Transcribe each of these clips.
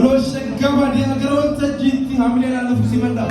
shagaba dia garon tajiti hamile na lufu simanda.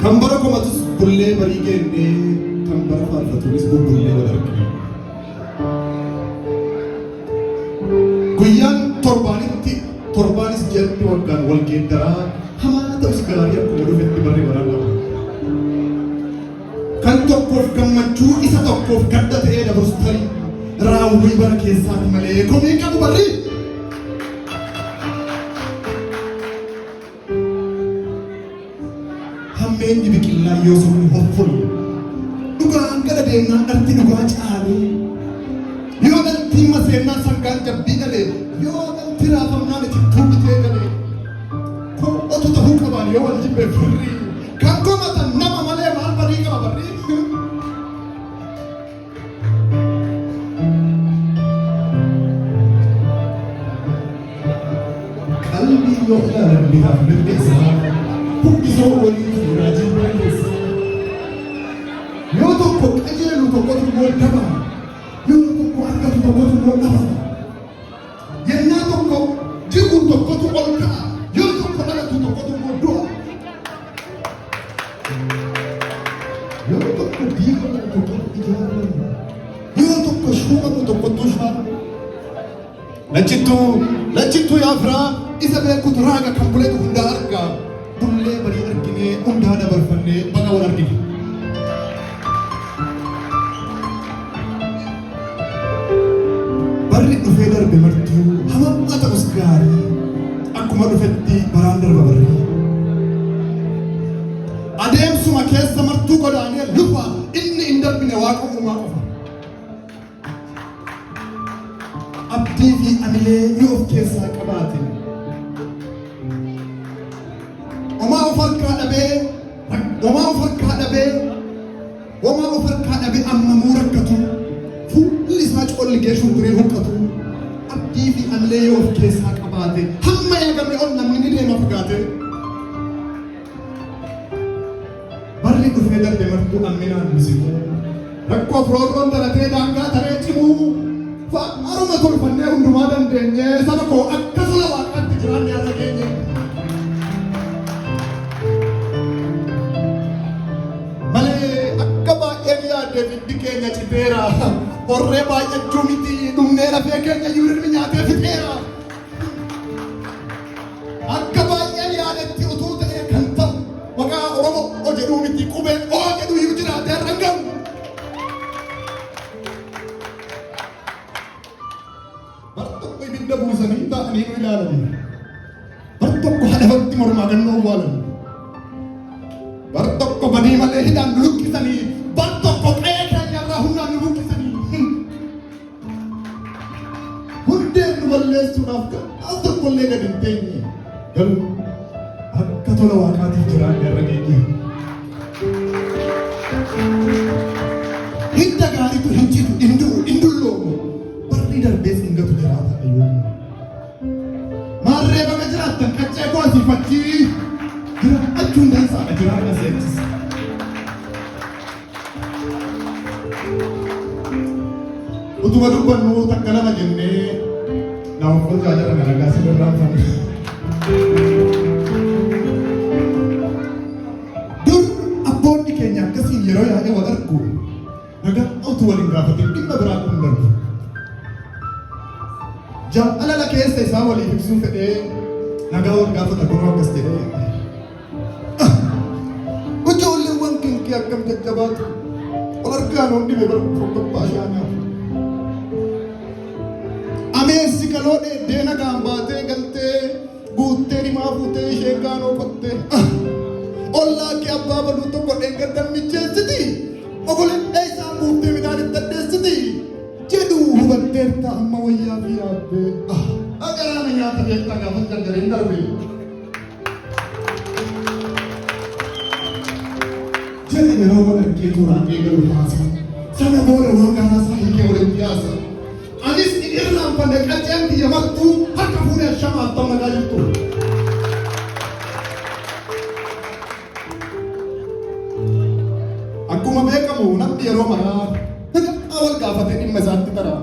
Kambara ko matus bulle bari genne kambara farfatunis bulle wadarki guyan torbanis jetti waggan wal gendara hamata usgariya ko modu fetti bari baranga kan tokkof gammachu isa tokkof gadda ta'e dabrustari raawwi bara keessatti malee komii qabu barri Hammeenya biqilaa yoo sun hoffol dhugaan gara deemnaan dhalti dhugaa caalee yoo dhalti maseenaa sangaan jabbii galee yoo dhalti raafamnaan itti tuubitee galee kun otu ta'uu qabaan yoo wal jibbee firrii kan komatan nama malee maal barii qaba barrii qalbii yoo ilaalan bitaaf mirgeessaa Bukiso wali rajin beres. Yo to ko ajelu to ko mo kaba. Yo to ko arka to ko mo kaba. Yenna to ko jigu to ko to olka. Yo to ko daga to ko mo do. Yo to ko diga to ko ijara. Yo to ko shuma to ko to shuma. Lachitu ya fra isabe ko turaga kambule to hunda arka. Bulle bari arkine undana barfanne baga wal arkine barri dhufe darbe martu hamam ata usgari akkuma dhufetti baraan darba barri adeemsuma keessa martuu godaanee lufa inni hin darbine waaqummaa qofa abdii fi amilee yoo of keessaa qabaate وما أفرق هذا بأما موركته فل ساج قل جيش وتريه هكته أبدي في أملي وفكيس هكباته هم يا جماعة قلنا من اللي ما فقاته بري كفيدر دمرتو أمينا نسيبه ركوا فرورون ترى دانغا ترى تيمو فأروما كل فنّه وندمادن دنيا سبكو أكثر واقع تجران يا سكيني David Dikenya Chibera, or Reba Jumiti, Dumera Pekenya, you remain at Fitera. Akaba Elia, the Tutu, Kantam, Waka, Robo, or the Dumiti, Kuben, or the Ujira, the Rangam. But we did the Busanita and he will have it. But to have Timor Magan no one. But to Kobanima, and look is an but to After collega di impegni, Catola Wakati Giovanni Raghetti. Hintagari to Hinchi Indulo, but leader based in the Gujarata. Marreva Gajarata, Kacha quasi Fati, Achundanza, Ajana Sets. Utuaruba no Takalama Jene. Now, for the other Americans, we run from Dur upon the Kenya, Cassin, Yeroya, and other cool. Naga outwarding graphic, in the Brakundar. Jam Alala case, they saw a little soon today. Naga Gaffa the Kurokas today. But only one king can come to Jabat or can only be from the Pashana. kaloo dheeddee nagaan baatee galtee guuttee dhimaa fuutee ishee gaanoo fattee ollaa kee abbaa baduu tokko dheengaddan micheessiti ogolee isaan buuftee midhaan itti addeessiti jedhu hubatteerta amma wayyaa fi yaabbee agaraana nyaata beektaa gaafa gargariin darbee jedhe yeroo godhakkee turaan eegalu haasa sana booda waan kanaasaa hiikee walitti yaasa anis irraan fanne qacceen biyya martuu harka fuudhee shamaa attam nagaa jirtu akkuma beekamu namni yeroo maraa nagaa wal gaafatee dhimma isaatti tara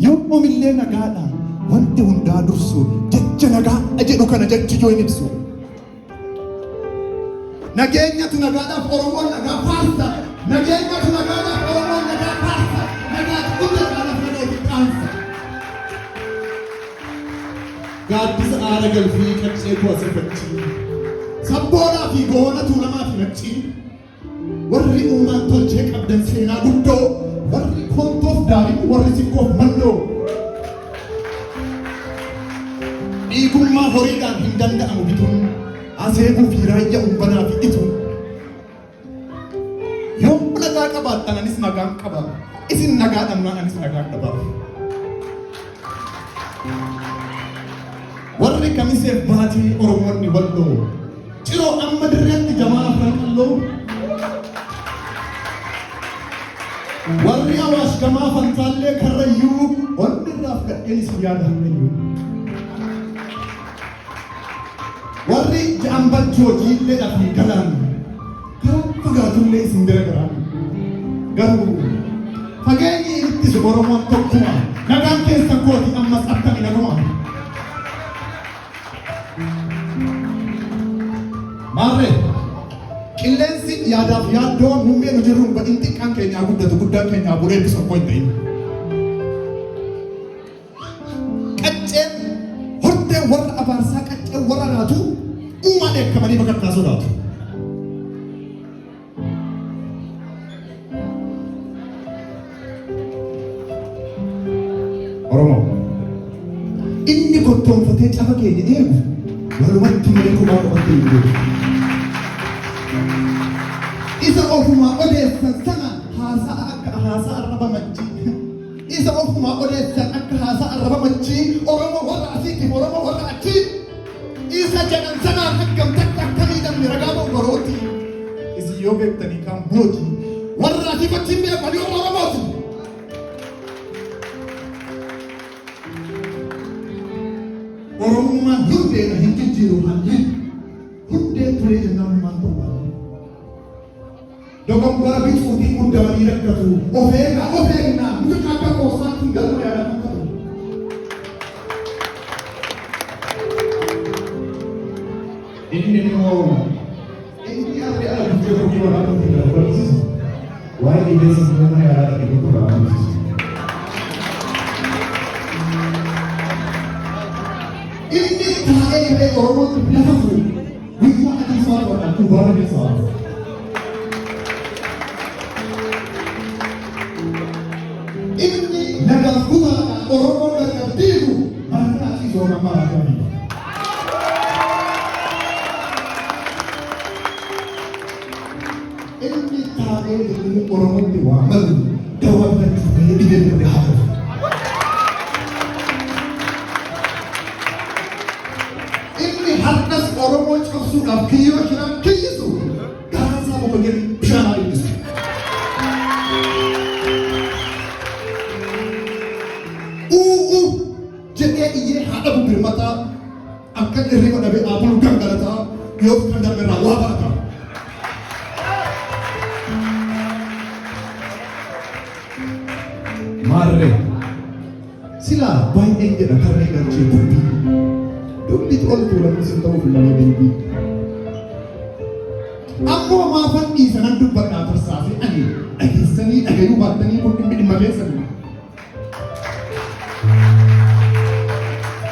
yoo oomillee nagaadhaan wanti hundaa dursu jecha nagaa jedhu kana jechi yoo hin ibsu nageenyatu nagaadhaaf Oromoon nagaa faarsa nageenyatu nagaadhaaf Oromoon nagaa faarsa nagaatu hundaadhaaf nagootti qaansa gaaddisa aara galfii qabseetu asirratti sabboonaa fi goonatu namaa fi naqcii warri uumaan tolchee qabdan seenaa guddoo warri koontoof daariin warri sikkoof mandoo dhiigummaa horiidhaan hin danda'amu bituun aseebuu fi raayyaa uummanaa fi itu yoo nagaa qabaattan anis nagaan qaba isin nagaa dhabnaan anis nagaan qaba warri kamiseef baatii Oromoonni walloo ciroo amma dirreetti jamaa afran qalloo warri Awaash gamaa fantaallee karrayyuu wanni irraaf gadheen isin yaadahannayyuu warri ja'ambalchoo jiilleedhaa fi galaan karaa fagaatullee isin bira garaan garuu fageenyi ittisu Oromoon tokkuma nagaan keessa kooti ammas akkami naguma maarree qilleensi yaadaaf yaaddoo muummee nu jirruun badin xiqqaan keenyaa guddatu guddaan keenyaa bureetti sokkoo hin ta'in qacceen horteen warra abaarsaa qacceen warra raatu uumaan eekkamanii bakakkaa sodaatu Oromoo inni kottoonfatee cafa keenya eegu walumatti malee kophaa qofatti hin jiru isa ofumaa odeessan sana haasa'a akka haasa'a arraba machii isa ofumaa odeessan akka haasa'a arraba machii Oromoo warra asiitiif Oromoo warra achii isa jedhan sanaan akkam takka akkamii dhabne ragaa bobborooti isin yoo beektanii kan booti warra asiif achiin beekanii Oromooti Oromummaan hundeedha hin jijjiiru haalli hundee turee jennaan himaan tokko dogoggora bituutiin guddamanii rakkatu of eegnaa nuti akka qoosaatti hin galu yaadatan qabu inni immoo inni asii ala guddee hojii waraana itti gargaarsisu waa'ee dhiyeessa nama yaadaa dhaqee gurguramu inni taa'ee illee Oromootti lafa fuudhu guyyaa adii isaa godhan dubaara keessaa inni nagaan gutaadhaan Oromoon gargar diigu marataa fi zoona maraatanii inni taa'ee illee Oromootti waa malu daawwachuu ta'ee dhibee birri haa harkas Oromoo cabsuudhaaf kiyyoo shiraan kiyyisu garaan isaa boqa jedhi bishaan haa dhibbisu. Jedhee iyyee haadha birmataa akka hirriba dhabee dhaabulu gangalataa yoo kan darbeerraa waa barata. Maarree silaa baay'een jedha tarree galchee dubbii. Dubbi toltu lamu sin ta'uuf illee deebii. Ammoo maafan dhiisanan dubbadhaa tarsaa fi ani dhageessanii dhagayuu baattanii kun dhimma keessanii.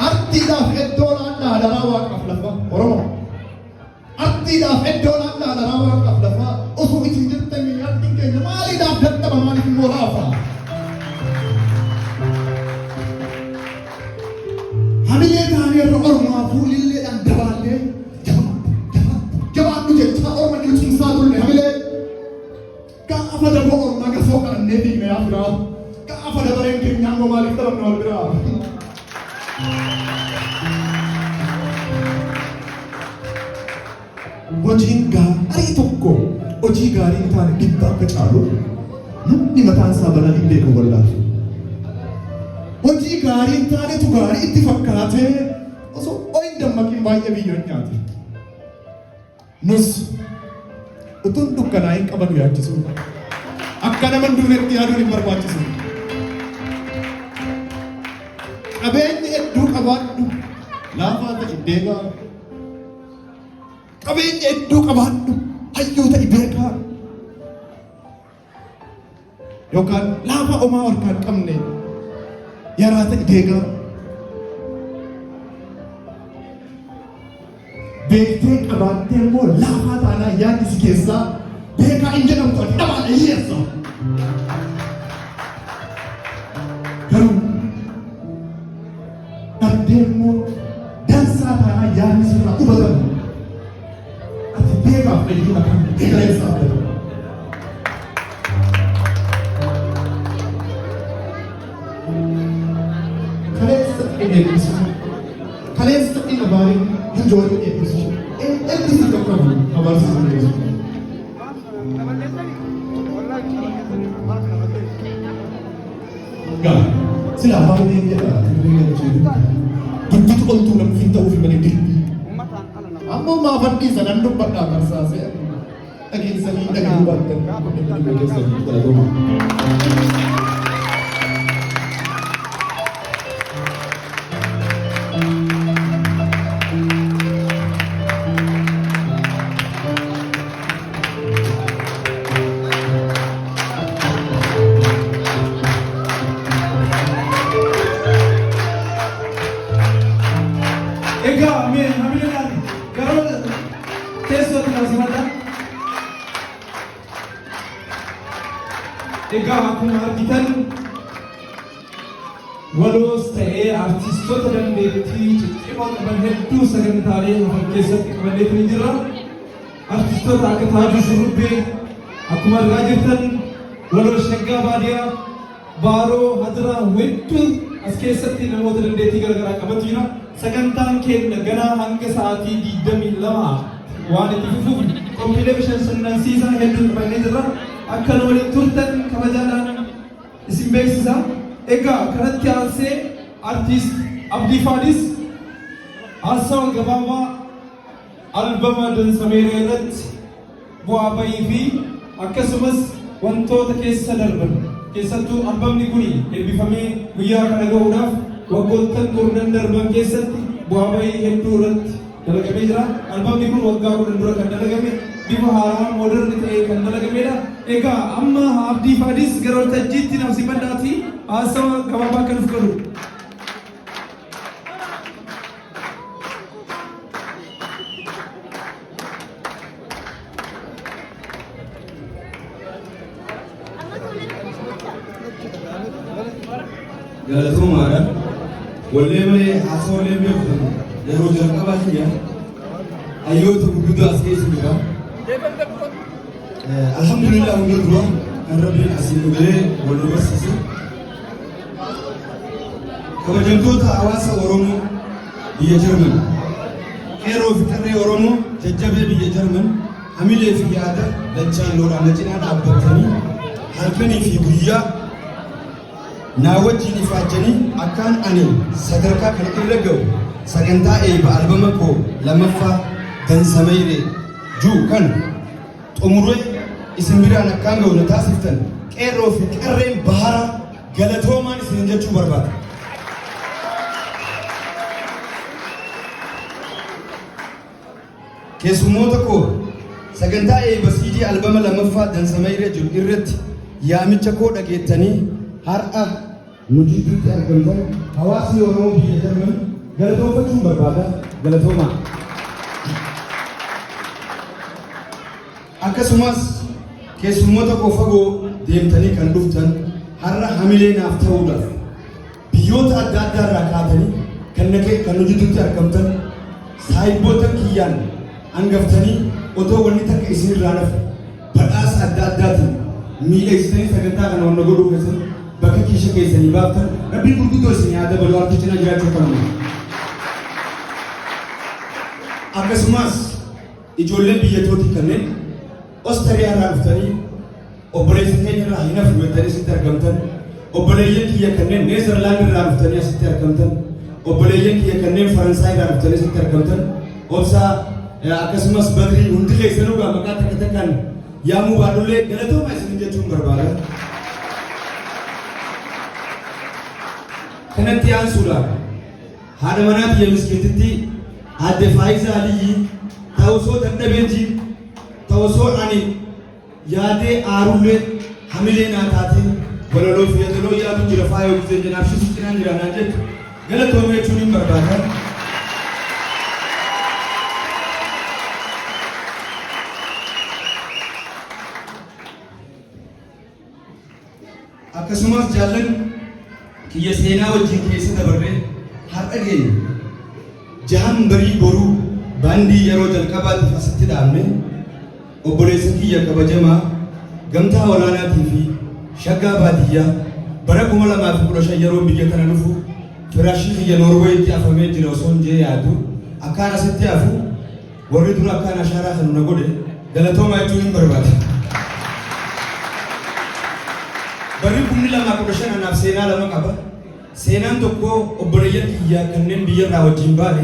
Artiidhaaf iddoo laannaa daraa waaqaaf lafa Oromoo. Artiidhaaf iddoo laannaa daraa waaqaaf lafa osoo isin jirtanii artiin keenya maaliidhaaf dadhaba maaliif immoo laafa. keenya yaa firaa gaafa dabareen keenyaa immoo maaliif dhabamna wal biraa hojiin gaarii tokko hojii gaarii hin taane dhibba akka caalu namni mataan isaa balaa hin beeku wallaahi hojii gaarii hin taanetu gaarii itti fakkaatee osoo oyin dammaqiin baay'ee biyyoon nyaate nus utuun dukkanaa hin qabanu yaachisu akka nama duunetti yaaduun hin barbaachisu qabeenyi hedduu qabaadhu laafaa ta'e deegaa qabeenya hedduu qabaadhu hayyuu ta'e beekaa yookaan laafaa homaa ol kan qabne yaraa ta'e deegaa beektee qabaattee immoo laafaa taanaa yaadni si keessaa beekaa hin jedhamtu ati dhabaadha hiyyeessa garuu dhabdee immoo dansaa taanaa yaadni sirraa hubatamu ati beekaaf fayyuu akkan beekaleessaa fayyadu kaleessa inni eebbisu kaleessa inni abaarii ijoollee eebbisu eebbisi qaqqabu abaarsisu eebbisu gaa sila abaarii jedha dubbitu oltuu namni hin ta'uuf malee dirbii amma maafadhii sanan dubbadhaa barsaasee dhageessanii dhagahuu baattan dhageessanii dalagoo Egaa akkuma argitan waloos ta'ee artistoota dandeettii ciccimoo qaban hedduu sagantaalee hafan keessatti qabannee ni jira. Artistoota akka Taajuu Shurrubbee akkuma argaa jirtan waloo Shaggaa Baadiyaa Baaroo Hadiraa hedduu as keessatti namoota dandeettii garaagaraa qabantu jira. Sagantaan keenya ganaa hanga sa'aatii 22 waan itti fufuuf qophiilee bashannansiisaa hedduu qabannee jirra. Akka waliin turtan kabajaadhaan isin beeksisa. Egaa kanatti aansee artiist Abdii Faadis haasawa gabaabaa albama Dansameeraa irratti bu'aa bahii fi akkasumas wantoota keessa darban keessattuu albamni kun eebbifamee guyyaa kana gahuudhaaf waggoottan kurnan darban keessatti bu'aa bahii hedduu irratti dalagamee jira. Albamni kun waggaa 10 dura kan dalagame bifa haaraa mooderni ta'ee kan dalagamedha. Egaa amma Abdii Faadis gara waltajjiitti nafsi badhaati haasawa gabaabaa kan fudhatu. Galatoommaadha. Wallee malee haasawaalee beekamu yeroo jalqabaa kiyya hayyoota gurguddoo as keessa jira. Alhamdulillah hunda dura kan rabbiin asiin dhugalee wal nu barsiise. Kabajamtoota hawaasa Oromoo biyya Jarman, qeerroo fi qarree Oromoo jajjabee biyya Jarman hamilee fi yaada dachaan loodhaan cinaa dhaabbatanii halkanii fi guyyaa naa wajjin ifaajjanii akkaan ani sadarkaa kan irra gahu sagantaa eebba albama koo lammaffaa Dansameeraa juu kan xumuree isin biraan akkaan gahu na taasiftan qeerroo fi qarreen bahara galatoomaan isin jechuu barbaada. Keessummoota koo sagantaa eebba CD albama lammaffaa Dansameeraa jiru irratti yaamicha koo dhageettanii har'a nuti itti argamtan hawaasni Oromoo biyya Jarman galatoomfachuun barbaada. Galatoomaa. Akkasumas keessummoota koo fagoo deemtanii kan dhuftan har'a hamilee naaf ta'uudhaaf biyyoota adda addaa irraa kaatanii kan nuti itti argamtan saayibboota kiyyaan hangaftanii otoo wanni takka isin irraa nafu badhaasa adda addaatiin miidhagsitanii sagantaa kana onna godhuu keessatti bakka kiisha keessanii baaftan rabbii gurguddoo isin yaada baluu artichina jiraachuu qabna. Akkasumas ijoolleen biyyattooti kanneen Oostariyaa irraa dhuftanii obboleessa keenya irraa hin hafu jettanii asitti argamtan, obboleeyyan kiyya kanneen Neezerlaand irraa dhuftanii asitti argamtan, obboleeyyan kiyya kanneen Faransaay irraa dhuftanii asitti argamtan, obsaa akkasumas Badrii hundi keessanuu maqaa takka takkaan yaamuu baadullee galatooma isin jechuun barbaada. Kanatti aansuudhaan haadha manaa biyya miskiititti adde Faayisaa Aliyyi ta'usoo dadhabeetii ta'usoo ani yaadee aarullee hamilee naa taatee walaloo fi yaadaloo yaadu jira faayoo gisee janaaf shisu cinaan jira naan jettu galatooma jechuun hin barbaada. Akkasumas jaallan kiyya seenaa wajjin keessa dabarree har'a geenye jahan barii boruu baandii yeroo jalqabaatiif asitti dhaabne obboleessa kiyya kabajamaa gamtaa olaanaatii fi shaggaa baadiyyaa bara 2015 yeroo biyya kana dhufu firaashii kiyya Noorweeyitti afamee jira osoo hin jee yaadu akkaan asitti hafu warri dura akkaan ashaaraa kan na godhe galatoomaa jechuun hin barbaada. Barri 2015 anaaf seenaa lama qaba. Seenaan tokko obboleeyyan kiyya kanneen biyyarraa wajjin baane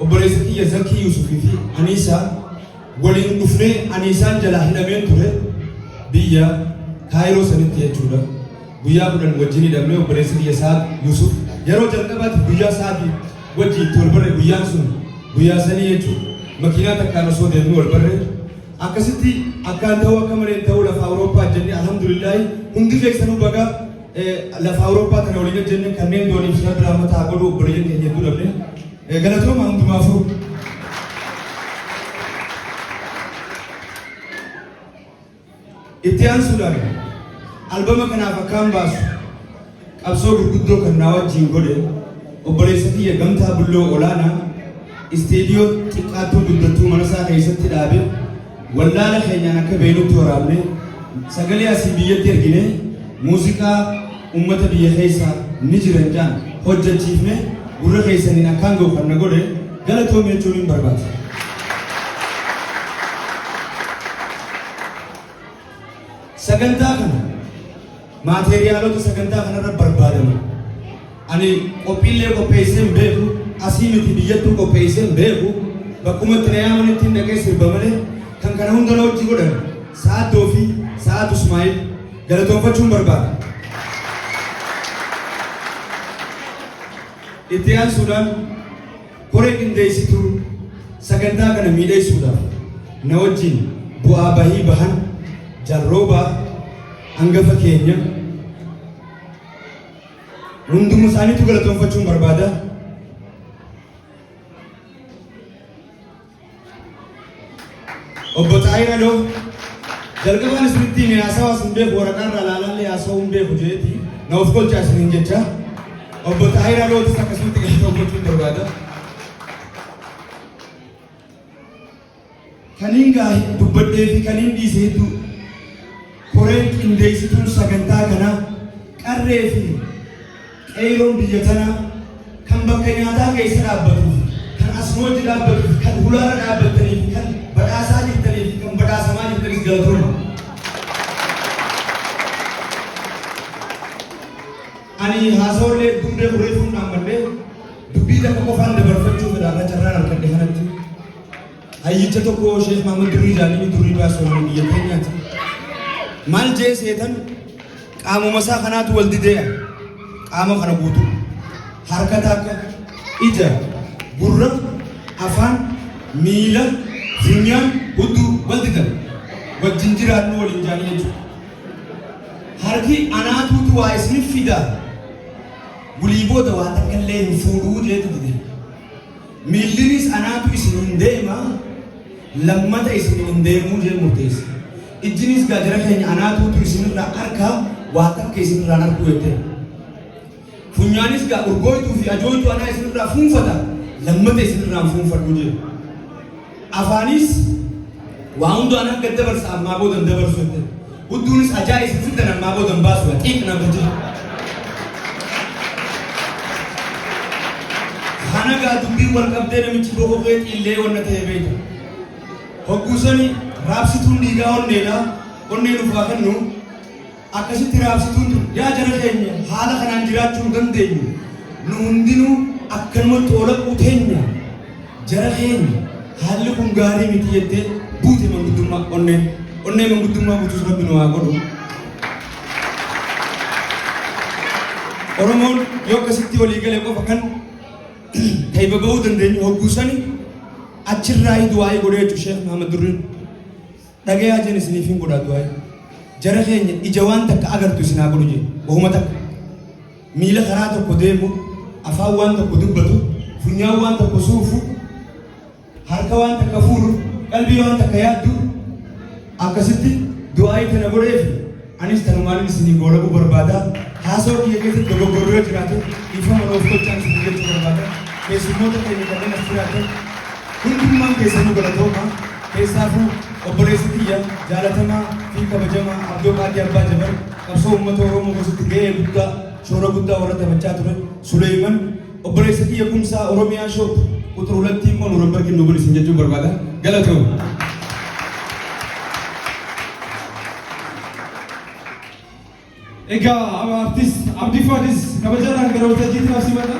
obboleessa kiyya Zakii Yusufii fi Aniisaa waliin dhufnee Aniisaan jalaa hidhameen ture biyya Kaayiroo sanitti jechuudha. Guyyaa 10 wajjin hidhamnee obboleessa kiyya Saad Yusuf yeroo jalqabaatti guyyaa Saadii wajjin itti wal barre guyyaan sun guyyaa sanii jechuudha. Makiinaa takkaan osoo deemnee wal barre akkasitti akkaan ta'uu akka malee ta'uu lafa Awurooppaa jennee alhamdulillah hundi keessanuu baga lafa Awurooppaa kana waliin jennee kanneen dooniif sirna biraa taa godhu obboleeyyan keenya hedduu dhabne galatooma hundumaafuu. Itti aansuudhaan albama kanaaf akkaan baasu qabsoo gurguddoo kan naa wajjin godhe obboleessa kiyya gamtaa bulloo olaanaa isteediyoo xiqqaattuu guddattuu mana isaa keessatti dhaabe wallaala keenyaan akka beenutti waraabne sagalee asii biyyatti ergine muuziqaa ummata biyya keessaa ni jiran jaan hojjechiifne gurra keessaniin akkaan ga'u kan na godhe galatoome jechuun hin barbaada. Sagantaa kana maateeriyaalota sagantaa kanarra barbaadamu ani qophiilee qopheessee hin beeku asii miti biyyattuu qopheessee hin beeku bakkumatti na yaaman ittiin dhaqee sirba malee kan kana hunda na wajji godhan Sa'aaddoo fi Sa'aad Ismaa'il galatoonfachuun barbaada. Itti aansuudhaan koree qindeessituu sagantaa kana miidhagsuudhaaf na wajjin bu'aa bahii bahan jarroobaa hangafa keenya hunduma isaaniitu galatoonfachuun barbaada. Obbo Xaayiraaloo jalqabaan isinitti haasawa isin beeku waraqaarraa laalaallee haasawuu hin beeku jeeti na of kolchaa isiniin jecha obbo Xaayiraalootis akkasumatti galatoonfachuun barbaada. Kaniin gaa dubbadhee fi kaniin dhiise hedduu koreen qindeessituun sagantaa kanaa qarree fi qeeroon biyya tanaa kan bakka nyaataa keessa dhaabbatuuf kan asmootti dhaabbatuuf kan hulaara dhaabbataniif kan badhaasaa jirtaniif kan badhaasamaa jirtanis galatooma. Ani haasawallee hundee hureefuun dhaammadhee dubbii takka qofaan dabarfachuu fedhaarra carraan harkadhe kanatti hayyicha tokko Sheekh Mahamad Durrii Jaalanii Durrii Baasoo biyya keenyaati. Maal jee seetan qaamuma isaa kanaatu wal didee'a qaama kana guutuu harka takka ija gurra afaan miila funyaan hudduu wal didan wajjin jiraannu waliin jaanii jechuudha. Harki anaatuutu waa isiniif fida gulii booda waa takka illee hin fuudhuu jeetu dide miillinis anaatu isin hin deema lammata isin hin deemuu jee murteessa. Ijjinis gaajara keenya anaatuutu isinirraa harkaa waa takka isinirraan harkuu jettee. Funyaanis gaa urgooytuu fi ajooytuu anaa isinirraa fuunfata lammata isinirraan fuunfadhu jee. Afaanis waa hunda anaa gad dabarsa ammaa boodan dabarsu jettee. Udduunis ajaa'isa sitti namaa boodan baasu xiiqna bajji. Kana gaa dubbii wal qabdee namichi boqoqee xiillee wanna ta'e beeku. Hogguusani raabsituun dhiigaa onneedha. Onnee dhufaa kennu akkasitti raabsituun yaa jara keenya haala kanaan jiraachuu dandeenyu. Nu hundinuu akkanumatti oola quuteenya. Jara keenya haalli kun gaarii miti jettee buute manguddummaa onnee. Onnee manguddummaa buutus rabbi nu haa godhu. Oromoon yoo akkasitti walii galee qofa kan ta'e baba'uu dandeenyu hogguusani achirraa du'aa'ii godhee jechuun Sheekh Muhammad Durriin dhagayaa jiran isiniif hin godhaa du'aa'ii. Jara keenya ija waan takka agartu isin haa godhu jee ohuma takka miila karaa tokko deemu afaan waan tokko dubbatu funyaan waan tokko suufu harka waan takka fuudhu qalbii waan takka yaaddu akkasitti du'aa'ii tana godheefi anis tanumaan isinii goolabuu barbaada. Haasoo kiyya keessatti dogoggorroo jiraate ifama nuuf tolchaan isin jechuu barbaada. Keessummoota keenya kanneen as jiraatan hundummaan keessanuu galatooma. Keessaafuu obboleessi kiyya jaalatamaa fi kabajamaa Abdoo Qaadii Abbaa Jabar qabsoo uummata Oromoo keessatti gahee guddaa shoora guddaa warra taphachaa turan Suleeman obboleessi kiyya kumsaa Oromiyaa shoo quxura hulattii immoo nu rabbarkin nu godhisin jechuun barbaada. Galatooma. Egaa artist Abdii Fadis kabajaadhaan gara waltajjiitti naaf simata.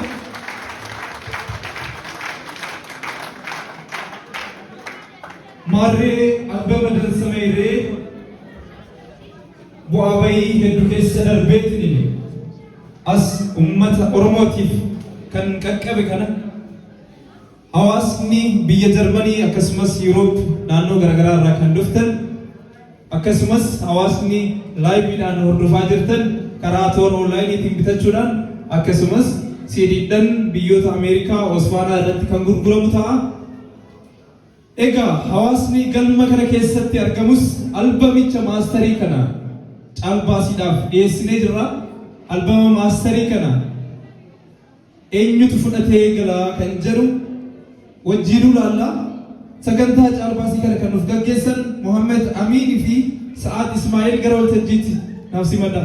Maarree albama dansameerree bu'aa bayii hedduu keessa darbeetti as uummata Oromootiif kan qaqqabe kana hawaasni biyya Jarmanii akkasumas Yuuroop naannoo garaagaraa irraa kan dhuftan akkasumas hawaasni laayiviidhaan hordofaa jirtan karaa toora onlaayiniitiin bitachuudhaan akkasumas siidhiidhaan biyyoota Ameerikaa Osfaanaa irratti kan gurguramu ta'a. Egaa hawaasni galma kana keessatti argamus albamicha maastarii kana caalbaasiidhaaf dhiyeessinee jirra. Albama maastarii kana eenyutu fudhatee galaa kan jedhu wajjinuu laallaa. Sagantaa caalbaasii kana kan nuuf gaggeessan Muhammad Amiin fi Sa'aad Ismaa'eel gara waltajjiitti naaf simadha.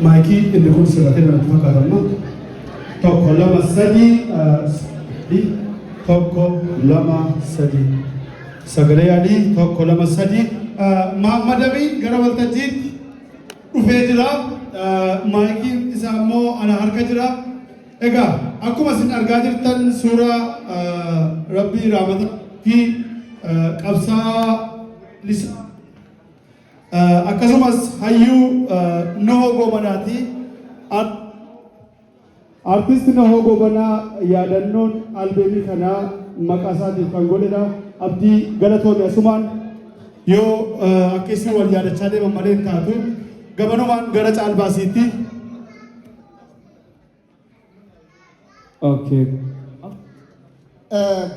Maikii inni kun sirratee natti fakkaatama. Tokko lama sadii tokko lama sadii sagalee adii tokko lama sadii Muhammad Amiin gara waltajjiitti dhufee jira. Maayikiin isaa immoo ana harka jira. Egaa akkuma isin argaa jirtan suuraa Rabbii Raamata fi qabsaa akkasumas hayyuu Noho Gobanaati. Artist Noho Gobanaa yaadannoon albeemii kanaa maqaa isaatiif kan godhedha. Abdii galatoomii asumaan yoo akkasii wal yaadachaa deeman malee hin taatu gabanumaan gara caalbaasiitti. Okay.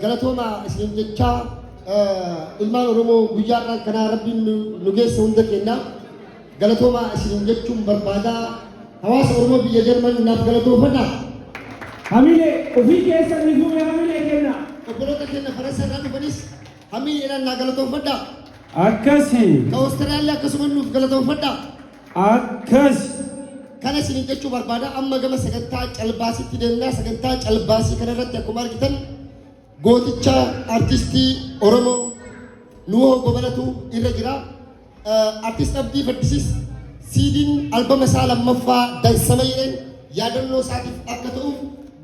Galatooma isin jechaa ilmaan Oromoo guyyaa kanaa Rabbiin nu geesse hunda kenna. Galatooma isin jechuun barbaada. Hawaasa Oromoo biyya Jarman naaf galatoofadha. Hamilee ofii keessa ni fuudhee hamilee kenna. Obboloota keenya Faransaay irraa dhufanis hamileedhaan naa galatoofadha. Akkasii. Ka Awustiraaliyaa akkasuma nuuf galatoofadha. Akkasi. Kana isin jechuu barbaada. Amma gama sagantaa calbaasiitti deemnaa. Sagantaa calbaasii kanarratti akkuma argitan gooticha artistii Oromoo Noho Gobanatu irra jira. Artist Abdii Faddisis siidiin albama isaa lammaffaa dansameeyeen yaadannoo isaatiif akka ta'uuf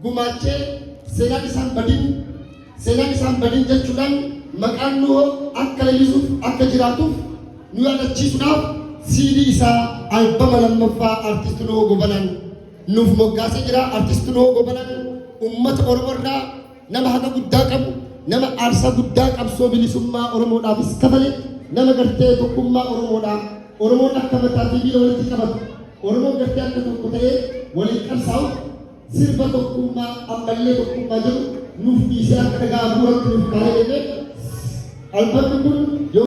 gumaachee seenaan isaan badin jechuudhaan maqaan Noho akka leellisuuf akka jiraatuuf nu yaadachiisuudhaaf siidii isaa albama lammaffaa artist Noho Gobanaan nuuf moggaasee jira. Artist Noho Gobanaan uummata Oromoo irraa nama haqa guddaa qabu, nama aarsaa guddaa qabsoo bilisummaa Oromoodhaafis kafale, nama gartee tokkummaa Oromoodhaa Oromoon akka mataatii biyya walitti qabatu, Oromoon gartee akka tokko ta'ee waliin qabsaa'u sirba tokkummaa ammallee tokkummaa jedhu nuuf dhiisee akka dhagaa bu'uuratti nuuf kaa'ee Albamni kun